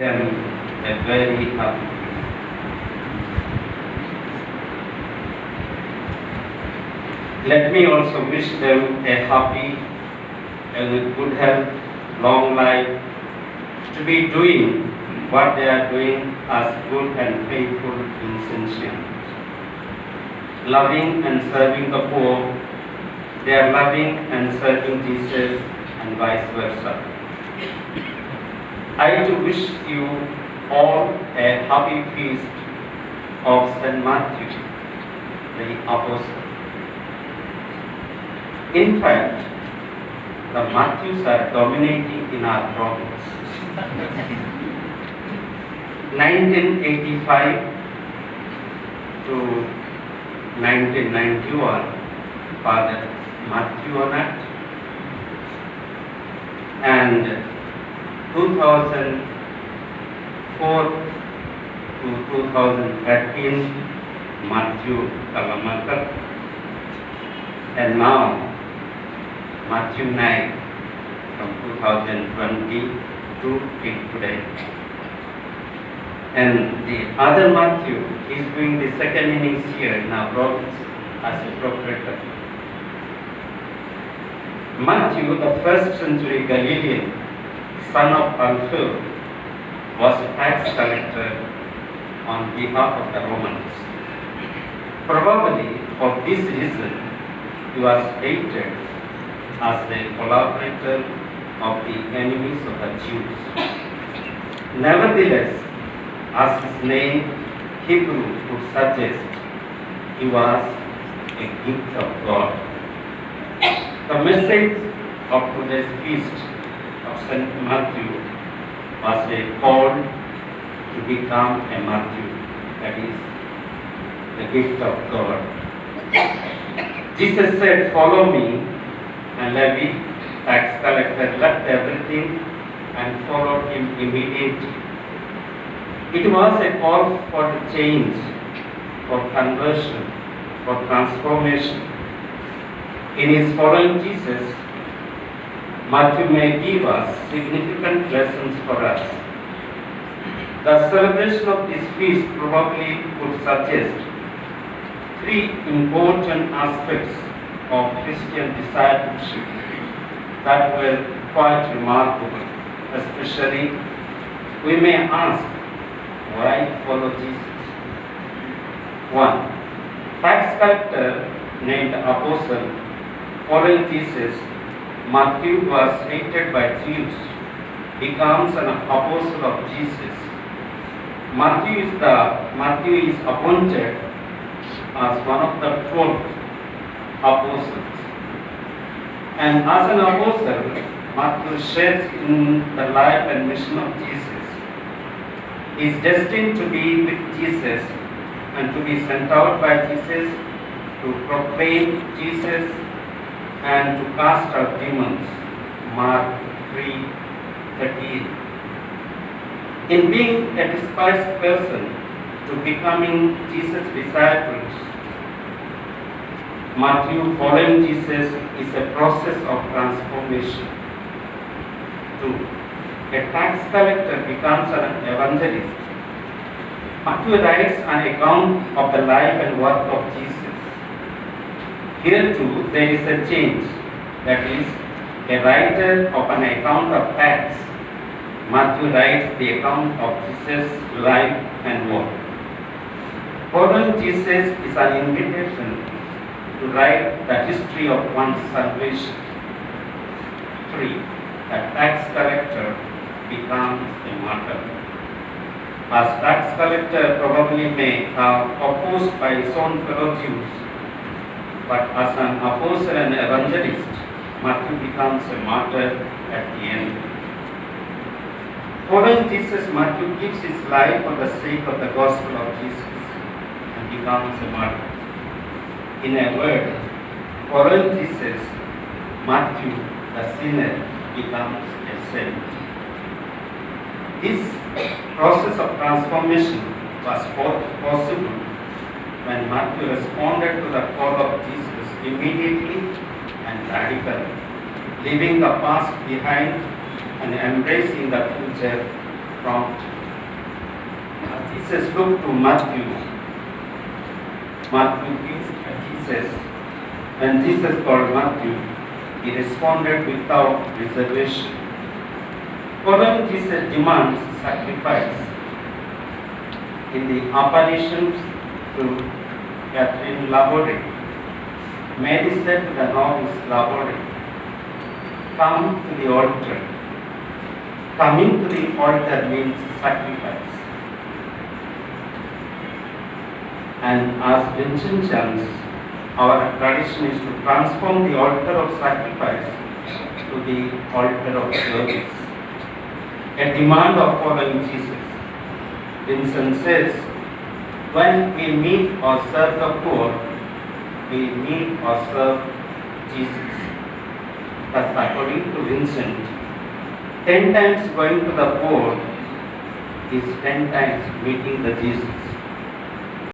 them a very happy feast. Let me also wish them a happy and with good health, long life, to be doing what they are doing as good and faithful Vincentians. Loving and serving the poor, they are loving and serving Jesus, and vice versa. I too wish you all a happy feast of St.Matthew, the Apostle. In fact, the Matthews are dominating in our province. 1985 to 1991, Father Matthew Onat, and 2004 to 2013, Matthew Kalamakar, and now Matthew 9 from 2020 to today. And the other Matthew is doing the second innings here in our province as a procurator. Matthew, the first century Galilean, son of Alphaeus, was a tax collector on behalf of the Romans. Probably for this reason, he was hated as the collaborator of the enemies of the Jews. Nevertheless, as his name Hebrew would suggest, he was a gift of God. The message of today's feast of St. Matthew was a call to become a Matthew, that is, the gift of God. Jesus said, "Follow me," and Levi, tax collector, left everything and followed him immediately. It was a call for change, for conversion, for transformation. In his following Jesus, Matthew may give us significant lessons for us. The celebration of this feast probably would suggest three important aspects of Christian discipleship that were quite remarkable. Especially, we may ask, why follow Jesus? 1. Tax collector named Apostle, following Jesus, Matthew was hated by Jews, becomes an apostle of Jesus. Matthew is appointed as one of the 12 apostles. And as an apostle, Matthew shares in the life and mission of Jesus. He is destined to be with Jesus and to be sent out by Jesus to proclaim Jesus and to cast out demons. Mark 3:13. In being a despised person to becoming Jesus' disciples, Matthew following Jesus is a process of transformation. 2. A tax collector becomes an evangelist. Matthew writes an account of the life and work of Jesus. Here too there is a change, that is, a writer of an account of tax. Matthew writes the account of Jesus' life and work. Following Jesus is an invitation to write the history of one's salvation. 3. A tax collector becomes a martyr. As tax collector probably may have opposed by his own fellow Jews, but as an apostle and evangelist, Matthew becomes a martyr at the end. Following Jesus, Matthew gives his life for the sake of the gospel of Jesus and becomes a martyr. In a word, following Jesus, Matthew, the sinner, becomes a saint. This process of transformation was possible when Matthew responded to the call of Jesus immediately and radically, leaving the past behind and embracing the future prompt. Jesus looked to Matthew. Matthew gives Jesus. When Jesus called Matthew, he responded without reservation. Following Jesus demands sacrifice. In the apparitions to Catherine Laborde, Mary said to the novice Laborde, "Come to the altar." Coming to the altar means sacrifice. And as Vincentians, our tradition is to transform the altar of sacrifice to the altar of service. A demand of following Jesus. Vincent says, when we meet or serve the poor, we meet or serve Jesus. Thus, according to Vincent, 10 times going to the poor is 10 times meeting the Jesus.